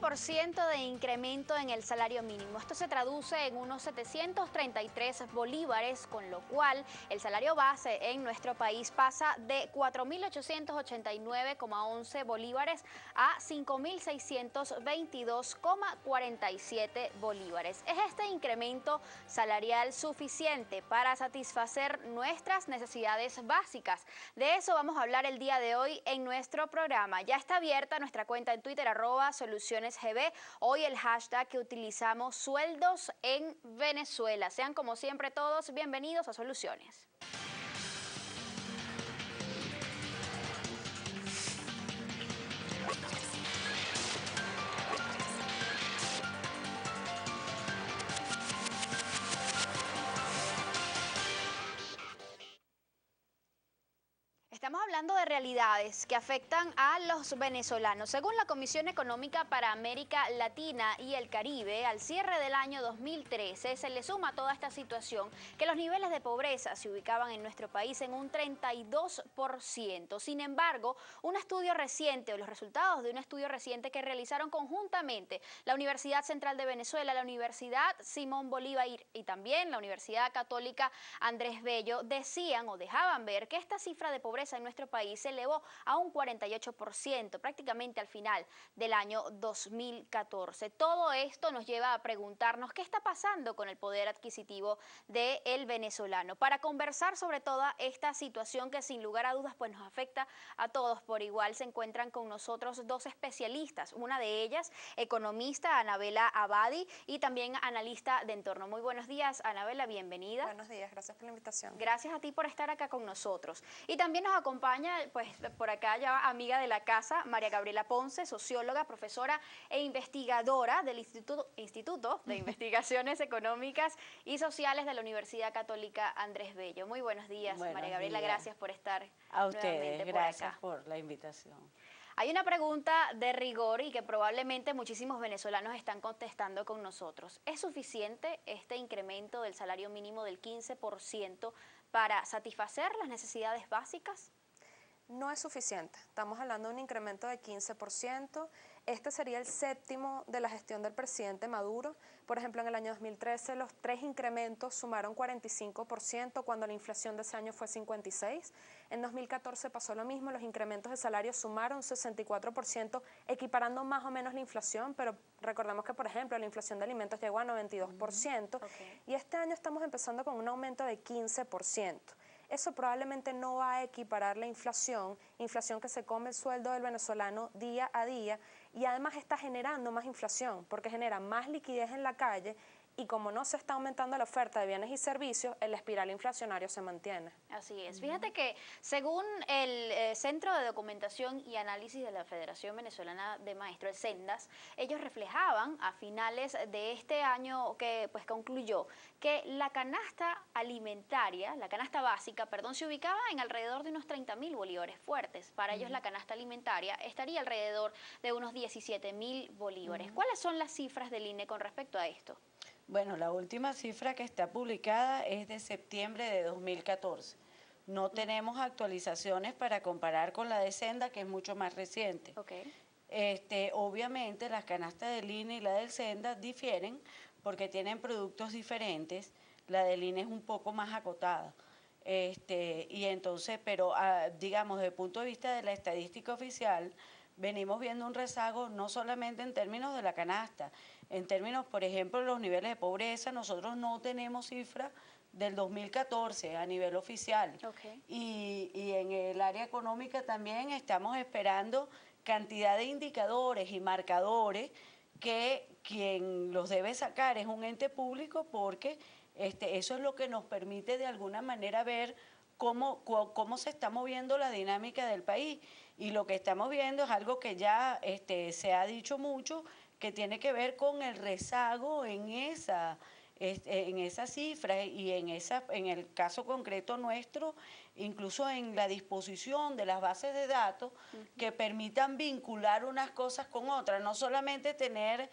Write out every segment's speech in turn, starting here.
15% de incremento en el salario mínimo. Esto se traduce en unos 733 bolívares, con lo cual el salario base en nuestro país pasa de 4.889,11 bolívares a 5.622,47 bolívares. ¿Es este incremento salarial suficiente para satisfacer nuestras necesidades básicas? De eso vamos a hablar el día de hoy en nuestro programa. Ya está abierta nuestra cuenta en Twitter, @SolucionesGB. Hoy el hashtag que utilizamos, sueldos en Venezuela. Sean como siempre todos bienvenidos a Soluciones. Estamos hablando de realidades que afectan a los venezolanos. Según la Comisión Económica para América Latina y el Caribe, al cierre del año 2013 se le suma a toda esta situación que los niveles de pobreza se ubicaban en nuestro país en un 32%. Sin embargo, un estudio reciente, o los resultados de un estudio reciente que realizaron conjuntamente la Universidad Central de Venezuela, la Universidad Simón Bolívar y también la Universidad Católica Andrés Bello, decían o dejaban ver que esta cifra de pobreza en nuestro país se elevó a un 48%, prácticamente al final del año 2014. Todo esto nos lleva a preguntarnos qué está pasando con el poder adquisitivo del venezolano. Para conversar sobre toda esta situación que sin lugar a dudas pues nos afecta a todos por igual, se encuentran con nosotros dos especialistas. Una de ellas, economista Anabela Abadi, y también analista de entorno. Muy buenos días, Anabela, bienvenida. Buenos días, gracias por la invitación. Gracias a ti por estar acá con nosotros. Y también nos acompaña, pues por acá ya amiga de la casa, María Gabriela Ponce, socióloga, profesora e investigadora del Instituto de Investigaciones Económicas y Sociales de la Universidad Católica Andrés Bello. Muy buenos días, María Gabriela, gracias por estar a ustedes, gracias por acá. por la invitación. Hay una pregunta de rigor y que probablemente muchísimos venezolanos están contestando con nosotros. ¿Es suficiente este incremento del salario mínimo del 15% para satisfacer las necesidades básicas? No es suficiente. Estamos hablando de un incremento de 15%. Este sería el séptimo de la gestión del presidente Maduro. Por ejemplo, en el año 2013 los 3 incrementos sumaron 45% cuando la inflación de ese año fue 56%. En 2014 pasó lo mismo, los incrementos de salario sumaron 64%, equiparando más o menos la inflación, pero recordemos que, por ejemplo, la inflación de alimentos llegó a 92%. Y este año estamos empezando con un aumento de 15%. Eso probablemente no va a equiparar la inflación que se come el sueldo del venezolano día a día, y además está generando más inflación porque genera más liquidez en la calle, y como no se está aumentando la oferta de bienes y servicios, el espiral inflacionario se mantiene. Así es. Fíjate que según el Centro de Documentación y Análisis de la Federación Venezolana de Maestros, el CENDAS, ellos reflejaban a finales de este año que pues concluyó que la canasta alimentaria, la canasta básica, perdón, se ubicaba en alrededor de unos 30.000 bolívares fuertes. Para ellos la canasta alimentaria estaría alrededor de unos 17.000 bolívares. ¿Cuáles son las cifras del INE con respecto a esto? Bueno, la última cifra que está publicada es de septiembre de 2014. No tenemos actualizaciones para comparar con la de Senda, que es mucho más reciente. Obviamente las canastas del INE y la del Senda difieren porque tienen productos diferentes. La del INE es un poco más acotada. Y entonces, pero digamos, desde el punto de vista de la estadística oficial, venimos viendo un rezago no solamente en términos de la canasta, en términos, por ejemplo, de los niveles de pobreza. Nosotros no tenemos cifras del 2014 a nivel oficial. Y en el área económica también estamos esperando cantidad de indicadores y marcadores que quien los debe sacar es un ente público, porque eso es lo que nos permite de alguna manera ver cómo se está moviendo la dinámica del país. Y lo que estamos viendo es algo que ya se ha dicho mucho, que tiene que ver con el rezago en esa cifra y en el caso concreto nuestro, incluso en la disposición de las bases de datos que permitan vincular unas cosas con otras, no solamente tener,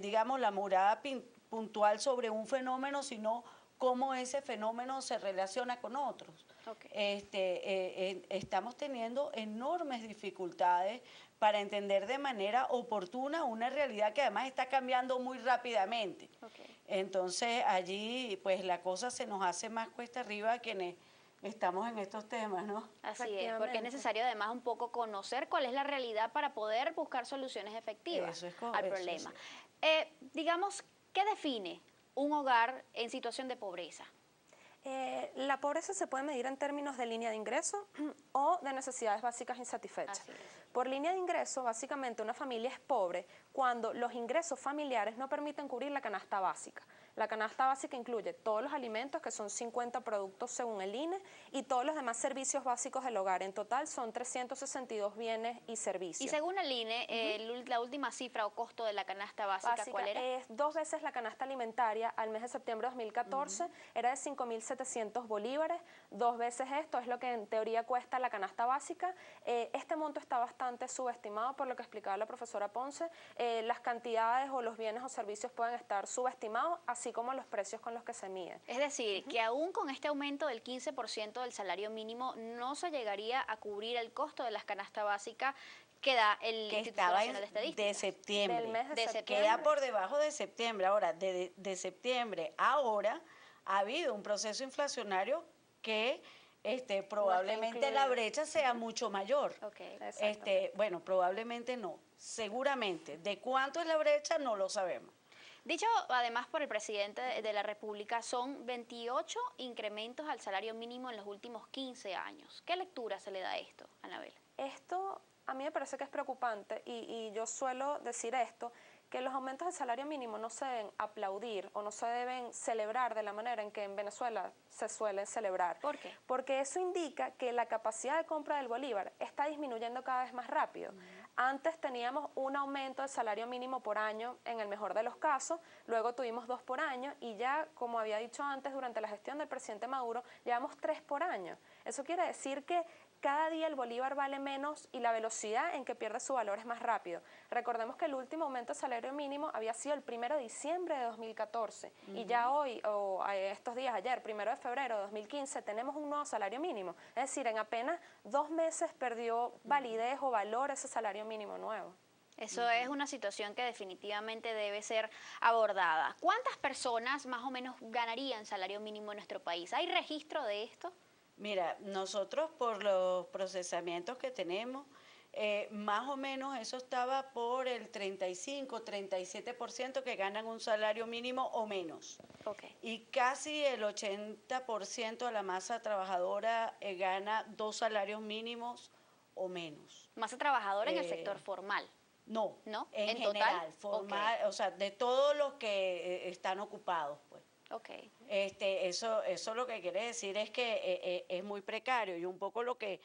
digamos, la mirada puntual sobre un fenómeno, sino cómo ese fenómeno se relaciona con otros. Ok. Estamos teniendo enormes dificultades para entender de manera oportuna una realidad que además está cambiando muy rápidamente. Okay. Entonces allí pues la cosa se nos hace más cuesta arriba a quienes estamos en estos temas, ¿no? Así es, porque es Efectivamente. necesario además un poco conocer cuál es la realidad para poder buscar soluciones efectivas Eso es al eso problema. sí. Digamos, ¿qué define un hogar en situación de pobreza? La pobreza se puede medir en términos de línea de ingreso o de necesidades básicas insatisfechas. Así es. Por línea de ingreso, básicamente una familia es pobre cuando los ingresos familiares no permiten cubrir la canasta básica. La canasta básica incluye todos los alimentos, que son 50 productos según el INE, y todos los demás servicios básicos del hogar. En total son 362 bienes y servicios. Y según el INE, la última cifra o costo de la canasta básica, ¿cuál era? Es 2 veces la canasta alimentaria al mes de septiembre de 2014, era de 5.700 bolívares, 2 veces esto es lo que en teoría cuesta la canasta básica. Este monto está bastante subestimado por lo que explicaba la profesora Ponce. Las cantidades o los bienes o servicios pueden estar subestimados, así como los precios con los que se miden. Es decir, que aún con este aumento del 15% del salario mínimo no se llegaría a cubrir el costo de las canastas básicas que da el Que Instituto estaba Nacional de Estadística. de septiembre. Del mes de De septiembre. Queda por debajo de septiembre. Ahora, de septiembre ahora ha habido un proceso inflacionario que probablemente la brecha sea mucho mayor. Okay. Bueno, probablemente no, seguramente. ¿De cuánto es la brecha? No lo sabemos. Dicho además por el presidente de la República, son 28 incrementos al salario mínimo en los últimos 15 años. ¿Qué lectura se le da a esto, Anabel? Esto a mí me parece que es preocupante y yo suelo decir esto, que los aumentos del salario mínimo no se deben aplaudir o no se deben celebrar de la manera en que en Venezuela se suele celebrar. ¿Por qué? Porque eso indica que la capacidad de compra del bolívar está disminuyendo cada vez más rápido. Antes teníamos un aumento del salario mínimo por año en el mejor de los casos, luego tuvimos 2 por año y ya, como había dicho antes, durante la gestión del presidente Maduro, llevamos 3 por año. Eso quiere decir que cada día el bolívar vale menos y la velocidad en que pierde su valor es más rápido. Recordemos que el último aumento del salario mínimo había sido el 1 de diciembre de 2014 y ya hoy, o estos días, ayer, 1 de febrero de 2015, tenemos un nuevo salario mínimo. Es decir, en apenas 2 meses perdió validez o valor ese salario mínimo nuevo. Eso es una situación que definitivamente debe ser abordada. ¿Cuántas personas más o menos ganarían salario mínimo en nuestro país? ¿Hay registro de esto? Mira, nosotros por los procesamientos que tenemos, más o menos eso estaba por el 35-37% que ganan un salario mínimo o menos. Okay. Y casi el 80% de la masa trabajadora gana 2 salarios mínimos o menos. Masa trabajadora en el sector formal. No, ¿No? en total, general, formal, okay. O sea, de todos los que están ocupados, pues. Okay. Eso lo que quiere decir es que es muy precario y un poco lo que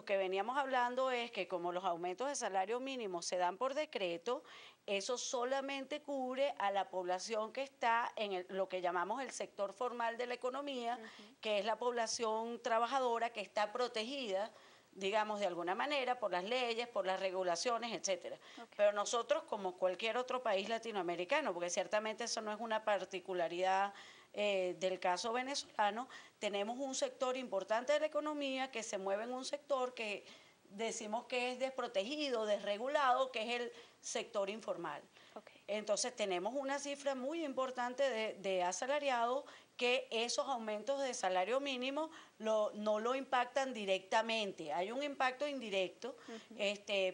veníamos hablando es que como los aumentos de salario mínimo se dan por decreto, eso solamente cubre a la población que está en lo que llamamos el sector formal de la economía, que es la población trabajadora que está protegida, digamos, de alguna manera por las leyes, por las regulaciones, etcétera. Okay. Pero nosotros, como cualquier otro país latinoamericano, porque ciertamente eso no es una particularidad del caso venezolano, tenemos un sector importante de la economía que se mueve en un sector que decimos que es desprotegido, desregulado, que es el sector informal. Okay. Entonces tenemos una cifra muy importante de asalariados que esos aumentos de salario mínimo no lo impactan directamente. Hay un impacto indirecto,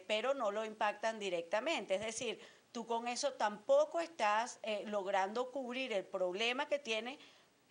pero no lo impactan directamente. Es decir, tú con eso tampoco estás logrando cubrir el problema que tienen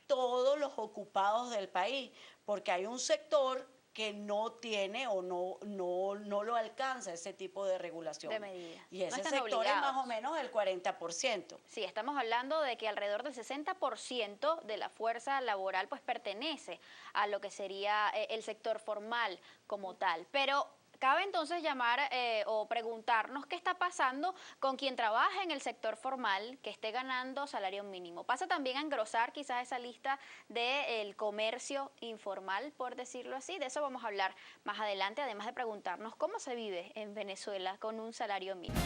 todos los ocupados del país, porque hay un sector que no tiene o no lo alcanza ese tipo de regulación. De medidas. Y ese no sector obligados. Es más o menos el 40%. Sí, estamos hablando de que alrededor del 60% de la fuerza laboral pues pertenece a lo que sería el sector formal como tal. Pero cabe entonces llamar o preguntarnos qué está pasando con quien trabaja en el sector formal que esté ganando salario mínimo. ¿Pasa también a engrosar quizás esa lista del comercio informal, por decirlo así? De eso vamos a hablar más adelante, además de preguntarnos cómo se vive en Venezuela con un salario mínimo.